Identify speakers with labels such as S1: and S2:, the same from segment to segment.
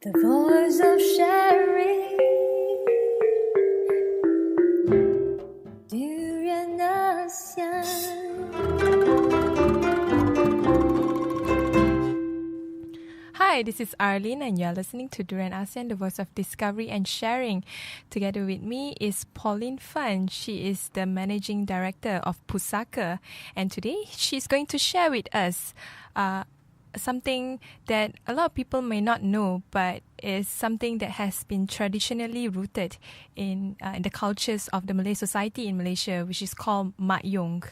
S1: The voice of sharing. Durian ASEAN.
S2: Hi, this is Arlene and you're listening to Durian ASEAN, the voice of discovery and sharing. Together with me is Pauline Fan. She is the managing director of PUSAKA. And today she's going to share with us something that a lot of people may not know, but is something that has been traditionally rooted in the cultures of the Malay society in Malaysia, which is called Mak Yong.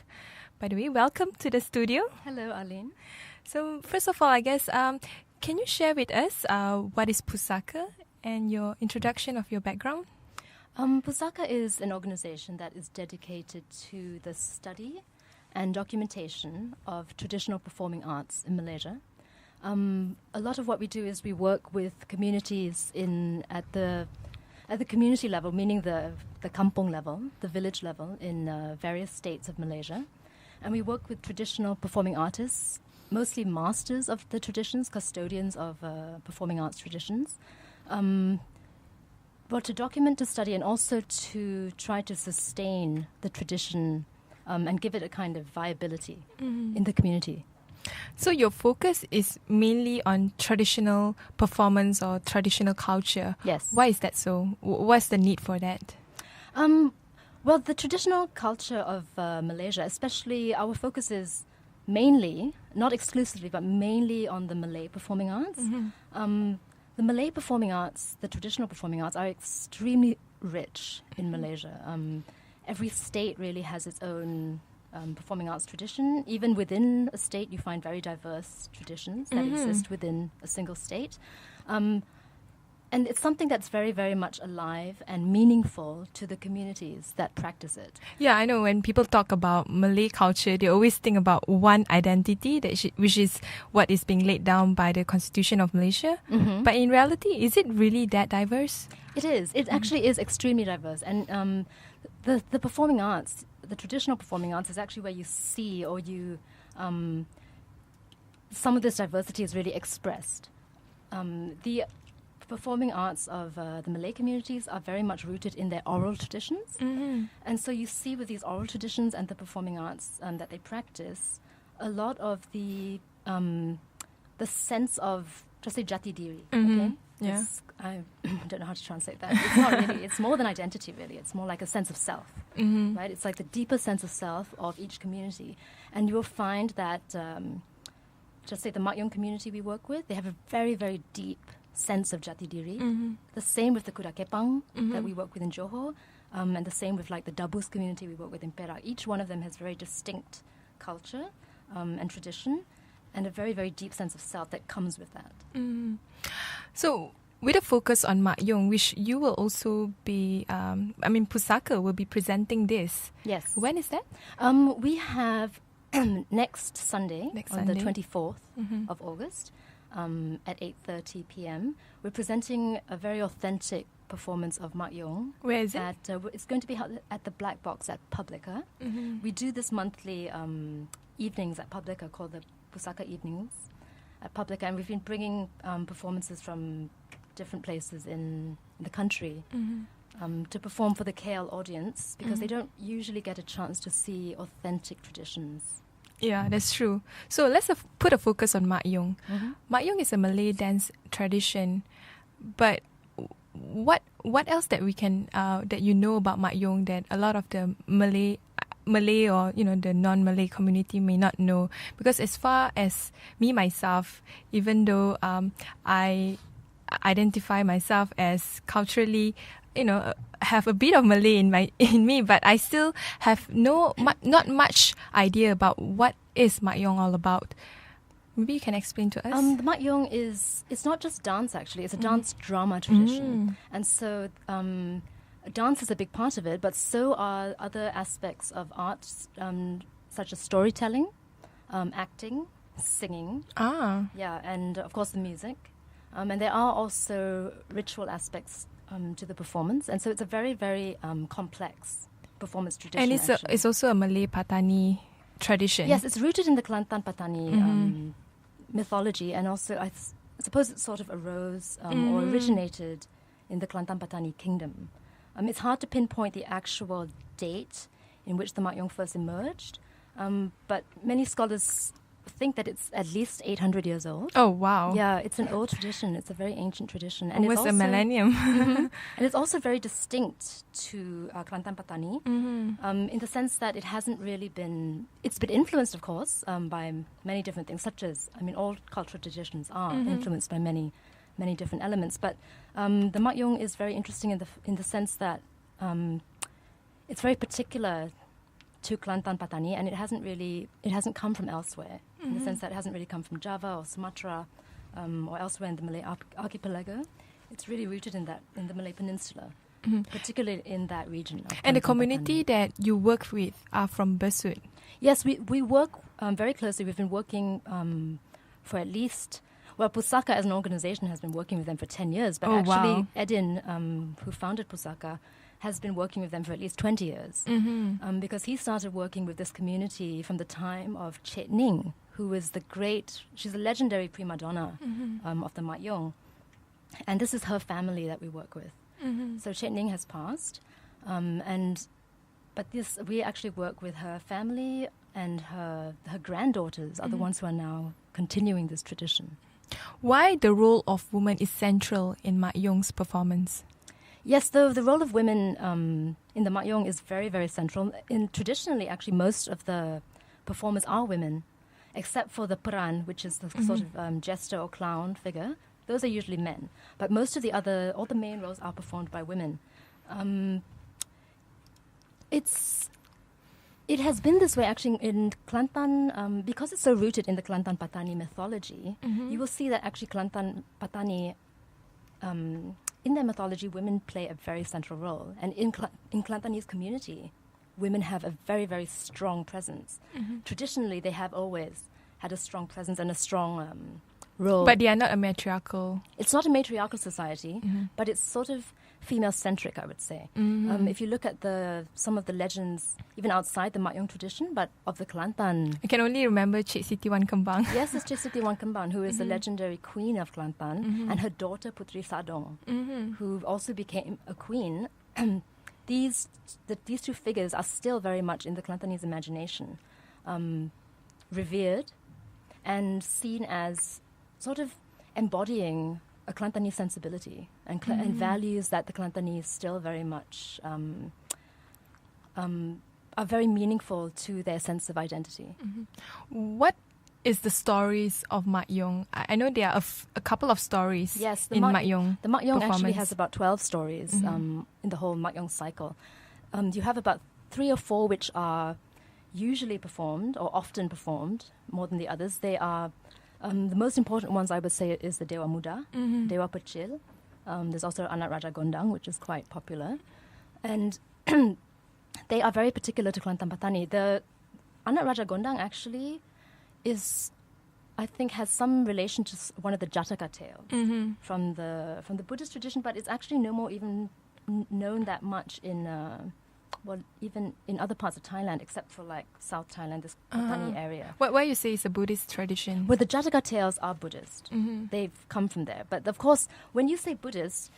S2: By the way, welcome to the studio.
S3: Hello, Arlene.
S2: So first of all, I guess, can you share with us what is PUSAKA and your introduction of your background?
S3: PUSAKA is an organization that is dedicated to the study and documentation of traditional performing arts in Malaysia. A lot of what we do is we work with communities at the community level, meaning the kampong level, the village level in various states of Malaysia. And we work with traditional performing artists, mostly masters of the traditions, custodians of performing arts traditions. Well, to document, to study, and also to try to sustain the tradition and give it a kind of viability in the community.
S2: So your focus is mainly on traditional performance or traditional culture.
S3: Yes.
S2: Why is that so? What's the need for that?
S3: Well, the traditional culture of Malaysia, especially our focus is mainly, not exclusively, but mainly on the Malay performing arts. The Malay performing arts, the traditional performing arts, are extremely rich in Malaysia. Every state really has its own performing arts tradition. Even within a state, you find very diverse traditions that exist within a single state. And it's something that's very, very much alive and meaningful to the communities that practice it.
S2: Yeah, I know when people talk about Malay culture, they always think about one identity, which is what is being laid down by the Constitution of Malaysia. But in reality, is it really that diverse?
S3: It is. It actually is extremely diverse. And the performing arts, the traditional performing arts, is actually where you see or you... some of this diversity is really expressed. The performing arts of the Malay communities are very much rooted in their oral traditions. And so you see with these oral traditions and the performing arts that they practice, a lot of the sense of, just say, jati diri. Okay?
S2: Yeah.
S3: I don't know how to translate that. It's not really, it's more than identity, really. It's more like a sense of self, right? It's like the deeper sense of self of each community. And you will find that, just say the Mak Yong community we work with, they have a very, very deep sense of jati diri. The same with the Kuda Kepang that we work with in Johor, and the same with like the Dabus community we work with in Perak. Each one of them has very distinct culture and tradition, and a very, very deep sense of self that comes with that.
S2: So, with a focus on Mak Yong, which you will also be, PUSAKA will be presenting this.
S3: Yes.
S2: When is that?
S3: We have next Sunday, on the 24th of August, at 8:30 p.m. We're presenting a very authentic performance of Mak Yong.
S2: Where is it?
S3: It's going to be held at the Black Box at Publica. We do this monthly evenings at Publica called the PUSAKA Evenings at Publica, and we've been bringing performances from different places in the country to perform for the KL audience because they don't usually get a chance to see authentic traditions.
S2: Yeah, that's true. So let's put a focus on Mak Yong. Mak Yong is a Malay dance tradition, but what else that we can that you know about Mak Yong that a lot of the Malay or the non-Malay community may not know? Because as far as me myself, even though I identify myself as culturally, have a bit of Malay in me, but I still have not much idea about what is Mak Yong all about. Maybe you can explain to us.
S3: The Mak Yong it's not just dance actually; it's a dance drama tradition, and so dance is a big part of it. But so are other aspects of art, such as storytelling, acting, singing. And of course the music. And there are also ritual aspects to the performance, and so it's a very, very complex performance tradition.
S2: And it's also a Malay Patani tradition.
S3: Yes, it's rooted in the Kelantan Patani mythology, and also suppose it sort of arose or originated in the Kelantan Patani kingdom. It's hard to pinpoint the actual date in which the Mak Yong first emerged, but many scholars think that it's at least 800 years old.
S2: Oh, wow.
S3: Yeah, it's an old tradition. It's a very ancient tradition. And
S2: Almost a millennium.
S3: And it's also very distinct to Kelantan Patani in the sense that it hasn't really been... It's been influenced, of course, by many different things, such as, all cultural traditions are influenced by many different elements. But the Mak Yong is very interesting in the sense that it's very particular to Kelantan Patani, and it hasn't come from elsewhere, in the sense that it hasn't really come from Java or Sumatra or elsewhere in the Malay archipelago. It's really rooted in the Malay Peninsula, particularly in that region.
S2: And the community that you work with are from Besut?
S3: Yes, we work very closely. We've been working for at least... Well, PUSAKA as an organization has been working with them for 10 years, but actually Edin, who founded PUSAKA, has been working with them for at least 20 years. Because he started working with this community from the time of Chet Ning, who is she's a legendary prima donna of the Mak Yong. And this is her family that we work with. So Chet Ning has passed, but we actually work with her family, and her granddaughters are the ones who are now continuing this tradition.
S2: Why the role of women is central in Mak Yong's performance?
S3: Yes, the role of women in the Mak Yong is very, very central. Traditionally, actually, most of the performers are women, except for the peran, which is the sort of jester or clown figure. Those are usually men. But most of all the main roles are performed by women. It has been this way, actually, in Kelantan, because it's so rooted in the Kelantan Patani mythology. You will see that actually Kelantan Patani... in their mythology, women play a very central role. And in Kelantanese community, women have a very, very strong presence. Traditionally, they have always had a strong presence and a strong role.
S2: But they are not a matriarchal...
S3: It's not a matriarchal society, but it's sort of female-centric, I would say. If you look at some of the legends, even outside the Mak Yong tradition, but of the Kelantan...
S2: I can only remember Cik Siti Wan Kembang.
S3: Yes, it's Cik Siti Wan Kembang, who is the legendary queen of Kelantan, and her daughter Putri Sadong, who also became a queen. These two figures are still very much in the Kelantanese imagination, revered and seen as sort of embodying a Kelantanese sensibility and values that the Kelantanese still very much are very meaningful to their sense of identity.
S2: What is the stories of Mak Yong? I know there are a couple of stories in Mak Yong.
S3: The Mak Yong actually has about 12 stories in the whole Mak Yong cycle. You have about 3 or 4 which are usually performed or often performed more than the others. They are the most important ones, I would say, is the Dewa Muda, Dewa Pecil. There's also Anak Raja Gondang, which is quite popular. And they are very particular to Kelantan Patani. The Anak Raja Gondang actually I think, has some relation to one of the Jataka tales from the Buddhist tradition, but it's actually no more even known that much in... even in other parts of Thailand, except for like South Thailand, this Patani area.
S2: Why you say it's a Buddhist tradition?
S3: Well, the Jataka tales are Buddhist. They've come from there. But of course, when you say Buddhist,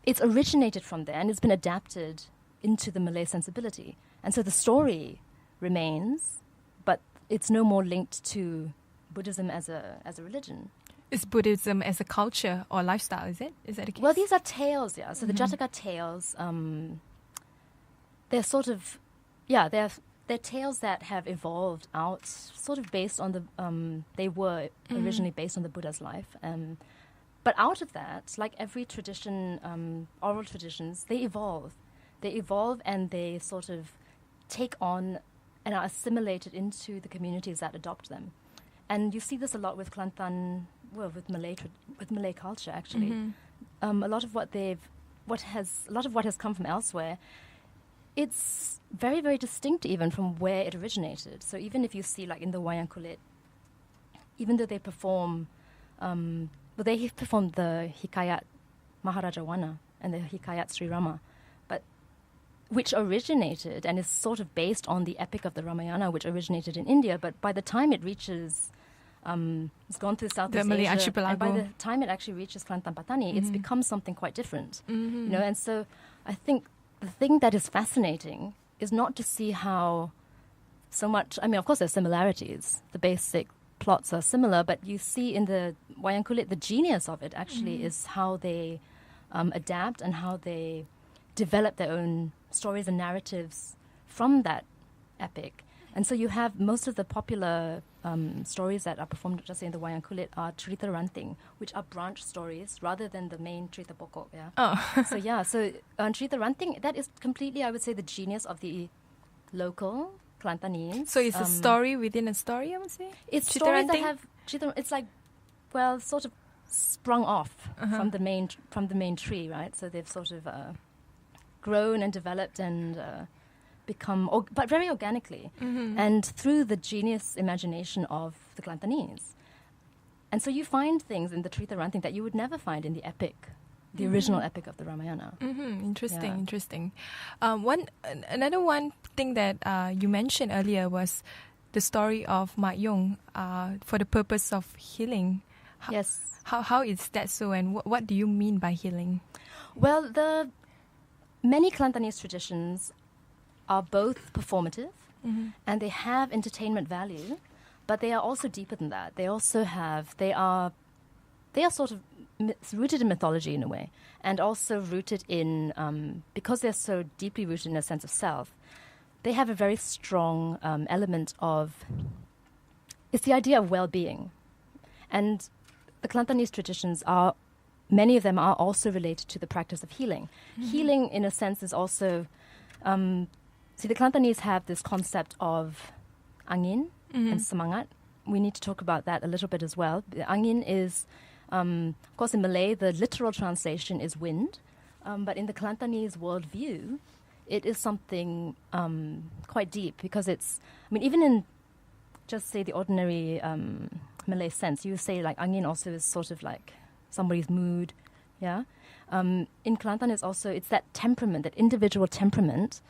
S3: it's originated from there and it's been adapted into the Malay sensibility. And so the story remains, but it's no more linked to Buddhism as a religion.
S2: Is Buddhism as a culture or lifestyle, is it? Is that the case?
S3: Well, these are tales, yeah. So the Jataka tales... they're sort of, they're tales that have evolved out, sort of based on they were originally based on the Buddha's life. But out of that, like every tradition, oral traditions, they evolve. They evolve and they sort of take on and are assimilated into the communities that adopt them. And you see this a lot with Kelantan, with Malay culture, actually. A lot of what has come from elsewhere, it's very, very distinct even from where it originated. So even if you see, like in the Wayang Kulit, even though they perform, they performed the Hikayat Maharaja Wana and the Hikayat Sri Rama, but which originated and is sort of based on the epic of the Ramayana, which originated in India. But by the time it reaches It's gone through Southeast
S2: Malay
S3: Asia,
S2: archipelago.
S3: and by the time it actually reaches Kelantan Patani, it's become something quite different. You know, and so I think the thing that is fascinating is not to see how so much. I mean, of course, there's similarities. The basic plots are similar, but you see in the wayang kulit, the genius of it actually is how they adapt and how they develop their own stories and narratives from that epic. And so you have most of the popular stories that are performed just in the wayang kulit are cerita ranting, which are branch stories rather than the main cerita pokok. Yeah.
S2: Oh.
S3: So cerita ranting, that is completely, I would say, the genius of the local Kelantanese.
S2: So it's a story within a story, I would say?
S3: It's
S2: Cerita
S3: stories that
S2: ranting?
S3: have it's like, well, sort of sprung off from the main tree, right? So they've sort of grown and developed and become, but very organically, and through the genius imagination of the Kelantanese. And so you find things in the cerita ranting that you would never find in the epic, the original epic of the Ramayana.
S2: Interesting,
S3: Yeah.
S2: interesting. Another one thing that you mentioned earlier was the story of Mak Yong for the purpose of healing.
S3: Yes.
S2: How is that so, and what do you mean by healing?
S3: Well, the many Kelantanese traditions are both performative and they have entertainment value, but they are also deeper than that. They are sort of rooted in mythology in a way, and also rooted in, because they're so deeply rooted in a sense of self, they have a very strong element of, it's the idea of well-being. And the Kelantanese traditions are, many of them are also related to the practice of healing. Healing, in a sense, is also, the Kelantanese have this concept of angin and semangat. We need to talk about that a little bit as well. The angin is, of course, in Malay, the literal translation is wind. But in the Kelantanese worldview, it is something quite deep because it's, I mean, even in just say the ordinary Malay sense, you say like angin also is sort of like somebody's mood, yeah. In Kelantan, it's that temperament, that individual temperament,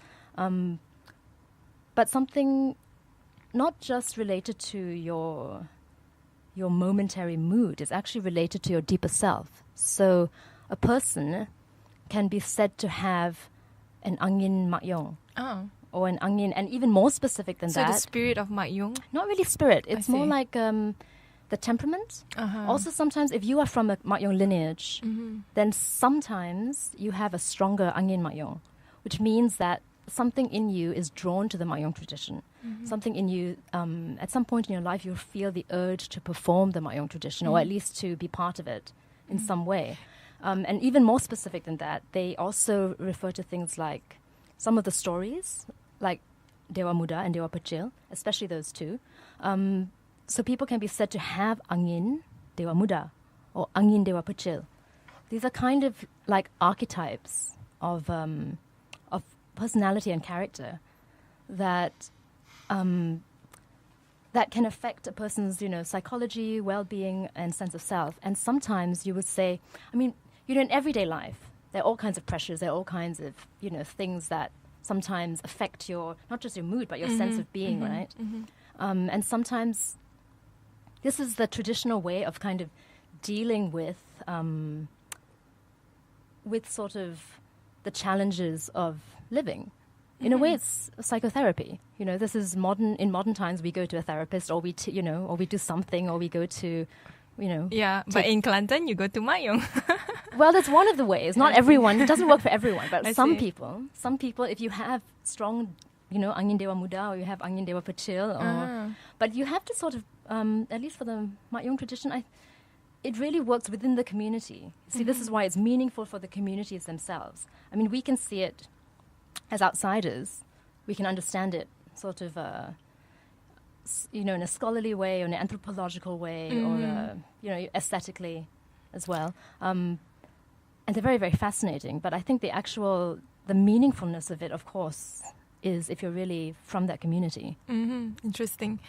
S3: but something not just related to your momentary mood. It's actually related to your deeper self. So a person can be said to have an angin Mak Yong.
S2: Oh.
S3: Or an angin, and even more specific than
S2: So
S3: that.
S2: the spirit of Mak Yong?
S3: Not really spirit. It's more
S2: see.
S3: like the temperament. Also, sometimes if you are from a Mak Yong lineage, then sometimes you have a stronger angin Mak Yong, which means that something in you is drawn to the Mak Yong tradition. Something in you, at some point in your life, you'll feel the urge to perform the Mak Yong tradition, or at least to be part of it in some way. And even more specific than that, they also refer to things like some of the stories, like Dewa Muda and Dewa Pecil, especially those two. So people can be said to have angin Dewa Muda or angin Dewa Pecil. These are kind of like archetypes of personality and character that that can affect a person's, psychology, well-being, and sense of self. And sometimes you would say, I mean, in everyday life, there are all kinds of pressures, there are all kinds of, things that sometimes affect not just your mood, but your sense of being, right? And sometimes this is the traditional way of kind of dealing with sort of the challenges of living. In a way, it's psychotherapy. This is modern. In modern times, we go to a therapist, or we do something, or we go to,
S2: Yeah, but in Kelantan, you go to Mak Yong.
S3: Well, that's one of the ways. Not everyone. It doesn't work for everyone, but
S2: I
S3: some
S2: see.
S3: people, if you have strong, angin Dewa Muda, or you have angin Dewa Pecil, but you have to sort of, at least for the Mak Yong tradition, it really works within the community. See, this is why it's meaningful for the communities themselves. I mean, we can see it as outsiders. We can understand it sort of, in a scholarly way, or in an anthropological way, or, aesthetically as well. And they're very, very fascinating. But I think the meaningfulness of it, of course, is if you're really from that community.
S2: Interesting.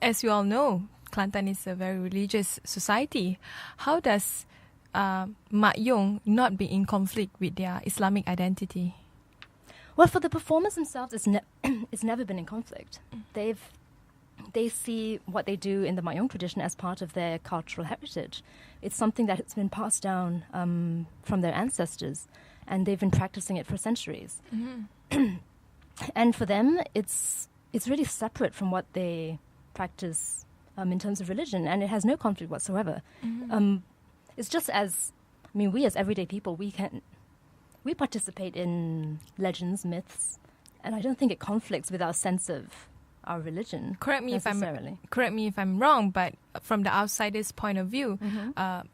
S2: As you all know, Kelantan is a very religious society. How does Mak Yong not be in conflict with their Islamic identity?
S3: Well, for the performers themselves, it's never been in conflict. They've they see what they do in the Mak Yong tradition as part of their cultural heritage. It's something that has been passed down from their ancestors, and they've been practicing it for centuries. And for them, it's really separate from what they practice in terms of religion, and it has no conflict whatsoever. It's just as, I mean, we as everyday people, we participate in legends, myths, and I don't think it conflicts with our sense of our religion.
S2: Correct me if I'm wrong, but from the outsider's point of view,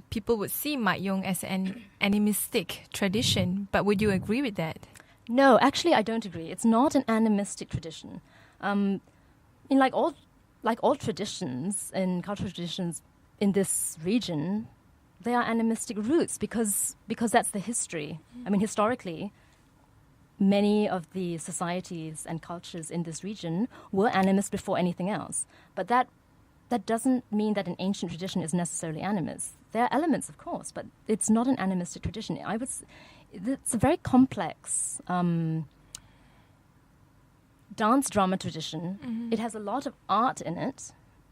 S2: people would see Mak Yong as an animistic tradition. But would you agree with that?
S3: No, actually, I don't agree. It's not an animistic tradition. In like all traditions and cultural traditions in this region, they are animistic roots because that's the history. I mean, historically, many of the societies and cultures in this region were animist before anything else. But that doesn't mean that an ancient tradition is necessarily animist. There are elements, of course, but it's not an animistic tradition. It's a very complex dance drama tradition. It has a lot of art in it,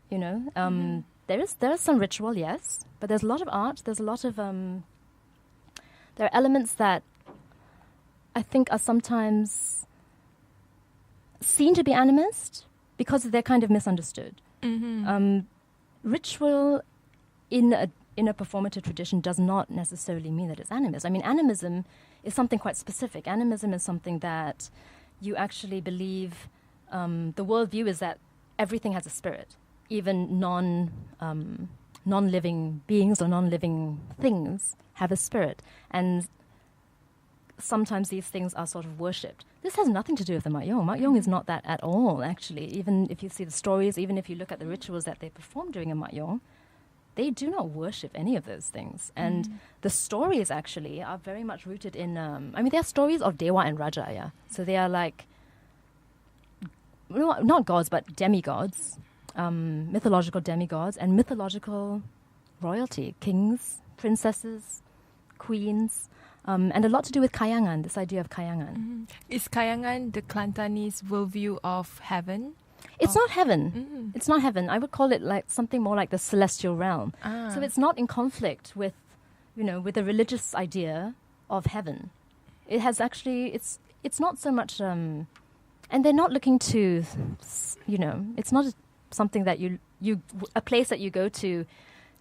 S3: you know. There is some ritual, yes, but there's a lot of art. There's a lot of there are elements that I think are sometimes seen to be animist because they're kind of misunderstood. Ritual in a performative tradition does not necessarily mean that it's animist. I mean, animism is something quite specific. Animism is something that you actually believe, the worldview is that everything has a spirit, even non-living beings or non-living things have a spirit. And sometimes these things are sort of worshipped. This has nothing to do with the Mak Yong. Mak Yong is not that at all, actually. Even if you see the stories, even if you look at the rituals that they perform during a Mak Yong, they do not worship any of those things. And the stories actually are very much rooted in, they are stories of Dewa and Raja, yeah. So they are like, not gods, but demigods, mythological demigods and mythological royalty, kings, princesses, queens, and a lot to do with kayangan, this idea of kayangan.
S2: Is kayangan the Kelantanese worldview of heaven?
S3: It's not heaven. It's not heaven. I would call it like something more like the celestial realm. So it's not in conflict with, with the religious idea of heaven. It has actually, it's not so much, and they're not looking to, it's not something that a place that you go to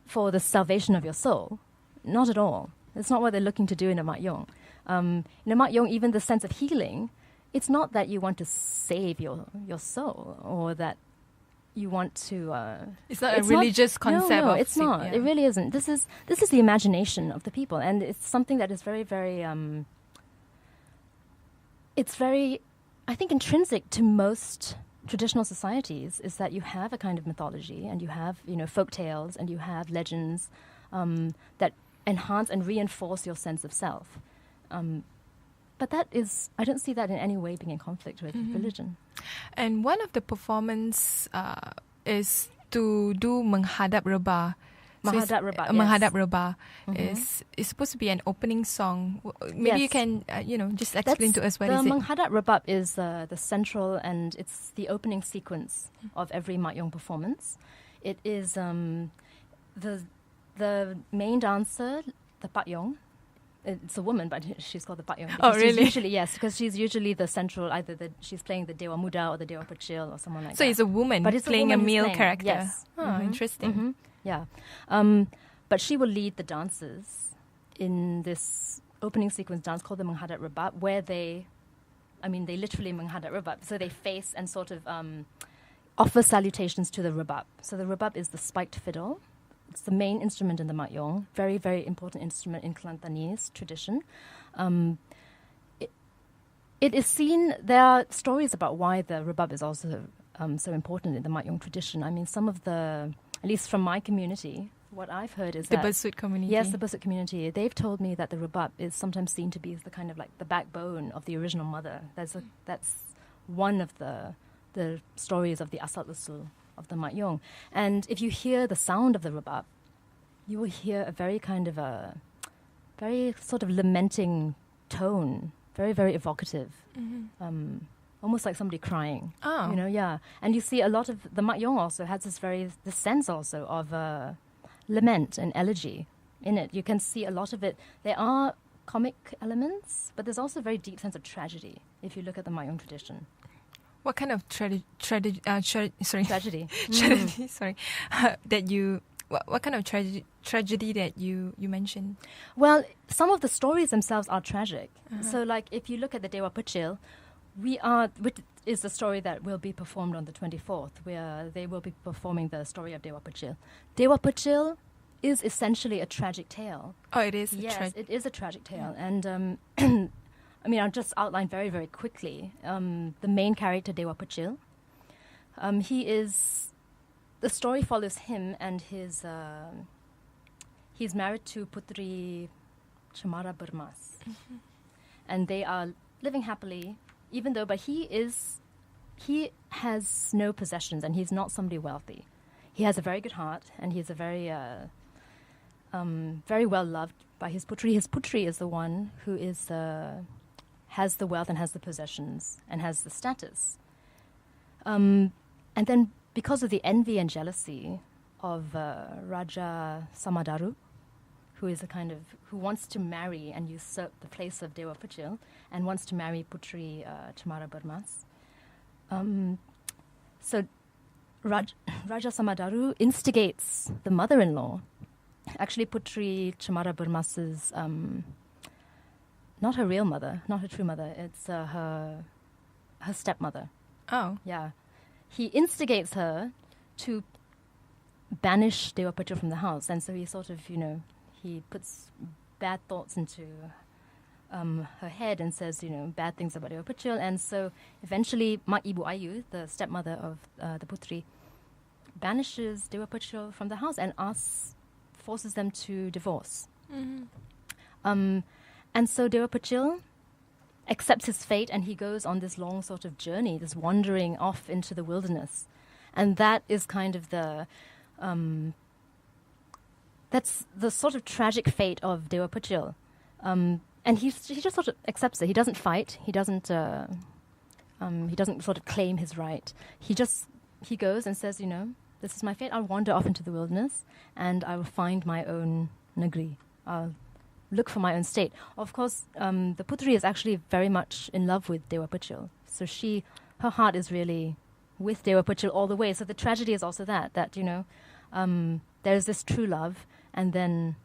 S3: for the salvation of your soul. Not at all. It's not what they're looking to do in a Mak Yong. In a Mak Yong, even the sense of healing, it's not that you want to save your soul or that you want to.
S2: It's not a religious concept.
S3: No, it's not. Yeah. It really isn't. This is the imagination of the people, and it's something that is very, very. It's very, I think, intrinsic to most traditional societies is that you have a kind of mythology and you have folk tales and you have legends that enhance and reinforce your sense of self. But I don't see that in any way being in conflict with religion.
S2: And one of the performance is to do menghadap rebah.
S3: Menghadap rebah, yes.
S2: Menghadap rebah is supposed to be an opening song. Maybe you can, just explain to us what is it.
S3: The menghadap rebah is the central, and it's the opening sequence of every Mak Yong performance. It is the main dancer, the Pak Yong. It's a woman, but she's called the Pak Yong.
S2: Oh, really?
S3: Yes, because she's usually the central, she's playing the Dewa Muda or the Dewa Percil or someone like that.
S2: So it's a woman playing a male character.
S3: Yes.
S2: Oh, interesting.
S3: Yeah. But she will lead the dancers in this opening sequence dance called the menghadap rebah, where they literally menghadap rebah. So they face and sort of offer salutations to the rebah. So the rebah is the spiked fiddle. It's the main instrument in the Mak Yong, very, very important instrument in Kelantanese tradition. It is seen, there are stories about why the rebab is also so important in the Mak Yong tradition. I mean, some of at least from my community, what I've heard is
S2: the Besut community.
S3: Yes, the Besut community. They've told me that the rebab is sometimes seen to be the kind of like the backbone of the original mother. That's one of the stories of the asal usul of the Mak Yong. And if you hear the sound of the rebab, you will hear a very kind of very sort of lamenting tone, very, very evocative. almost like somebody crying.
S2: Oh.
S3: You know, yeah. And you see a lot of the Mak Yong also has this sense also of lament and elegy in it. You can see a lot of it. There are comic elements, but there's also a very deep sense of tragedy if you look at the Mak Yong tradition.
S2: What kind of tragedy?
S3: Tragedy.
S2: Tragedy. Sorry, that you. What kind of tragedy that you mentioned?
S3: Well, some of the stories themselves are tragic. So, like, if you look at the Dewa Puchil, which is the story that will be performed on the 24th, where they will be performing the story of Dewa Puchil. Dewa Puchil is essentially a tragic tale.
S2: Oh, it is.
S3: Yes, it is a tragic tale, and I mean, I'll just outline very, very quickly. The main character, Dewa Puchil, the story follows him and his, he's married to Putri Cemara Bermas. And they are living happily, but he has no possessions and he's not somebody wealthy. He has a very good heart and he's a very, very well loved by his Putri. His Putri is the one who has the wealth and has the possessions and has the status. And then because of the envy and jealousy of Raja Samadaru, who wants to marry and usurp the place of Dewa Puchil and wants to marry Putri Cemara Bermas. So Raja Samadaru instigates the mother-in-law, actually Putri Cemara Bermas's not her real mother, not her true mother. It's her stepmother.
S2: Oh.
S3: Yeah. He instigates her to banish Dewa Puchil from the house. And so he sort of, he puts bad thoughts into her head and says, bad things about Dewa Puchil. And so eventually Mak Ibu Ayu, the stepmother of the Putri, banishes Dewa Puchil from the house and forces them to divorce. And so Dewa Puchil accepts his fate and he goes on this long sort of journey, this wandering off into the wilderness. And that is kind of that's the sort of tragic fate of Dewa Puchil. And he just sort of accepts it. He doesn't fight. He doesn't sort of claim his right. He goes and says, this is my fate. I'll wander off into the wilderness and I will find my own nagri. I'll look for my own state. Of course, the Putri is actually very much in love with Dewa Puchil. So her heart is really with Dewa Puchil all the way. So the tragedy is also that there's this true love and then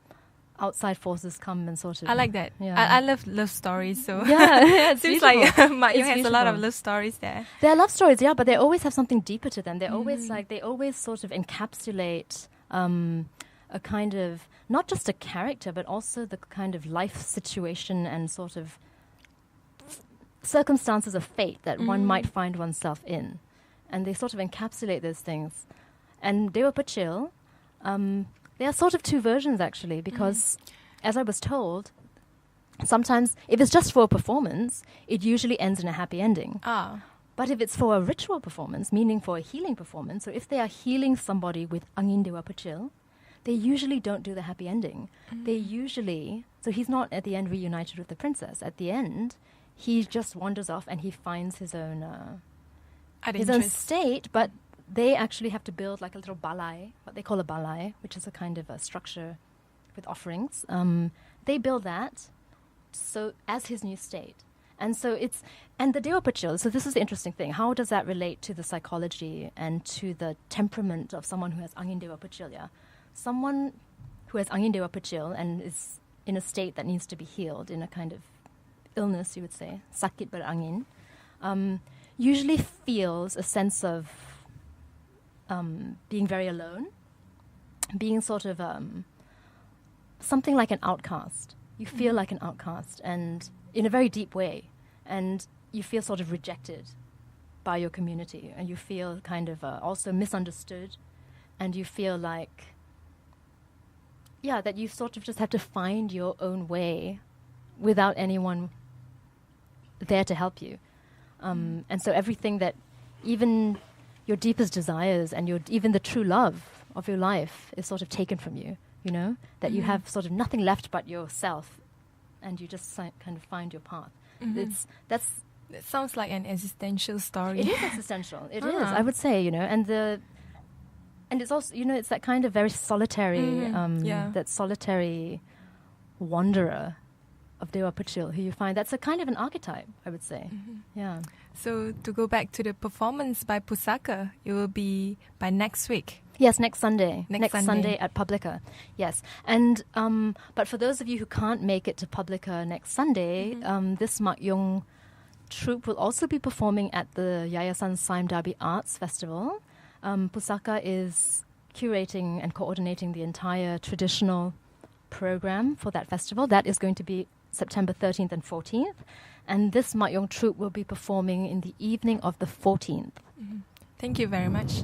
S3: outside forces come and sort of...
S2: I like that.
S3: Yeah.
S2: I love stories, so...
S3: Yeah,
S2: it seems like Mak Yong has a lot of love stories there.
S3: There are love stories, yeah, but they always have something deeper to them. They always sort of encapsulate a kind of, not just a character, but also the kind of life situation and sort of circumstances of fate that one might find oneself in. And they sort of encapsulate those things. And Dewa Puchil, there are sort of two versions, actually, because, as I was told, sometimes, if it's just for a performance, it usually ends in a happy ending.
S2: Ah.
S3: But if it's for a ritual performance, meaning for a healing performance, or if they are healing somebody with Angin Dewa Puchil, they usually don't do the happy ending. They usually... So he's not, at the end, reunited with the princess. At the end, he just wanders off and he finds his own state, but they actually have to build like a little balai, what they call a balai, which is a kind of a structure with offerings. They build that so as his new state. And so and the Dewa Puchil, so this is the interesting thing. How does that relate to the psychology and to the temperament of someone who has Angin Dewa Puchil? Yeah? Someone who has Angin Dewa Puchil and is in a state that needs to be healed, in a kind of illness, you would say, sakit berangin, usually feels a sense of being very alone, being sort of something like an outcast. You feel like an outcast, and in a very deep way, and you feel sort of rejected by your community, and you feel kind of also misunderstood, and you feel like, that you sort of just have to find your own way without anyone there to help you. And so everything that, even your deepest desires and even the true love of your life is sort of taken from you, that you have sort of nothing left but yourself, and you just kind of find your path.
S2: It sounds like an existential story.
S3: It is existential. It is, I would say, and it's also, it's that kind of very solitary, that solitary wanderer of Dewa Pechil who you find. That's a kind of an archetype, I would say. Yeah.
S2: So to go back to the performance by Pusaka, it will be by next week.
S3: Yes, next Sunday.
S2: Next
S3: Sunday at Publica. Yes. And but for those of you who can't make it to Publica next Sunday, this Mak Yong troupe will also be performing at the Yayasan Saim Darby Arts Festival. Pusaka is curating and coordinating the entire traditional program for that festival. That is going to be September 13th and 14th. And this Mak Yong troupe will be performing in the evening of the 14th.
S2: Thank you very much.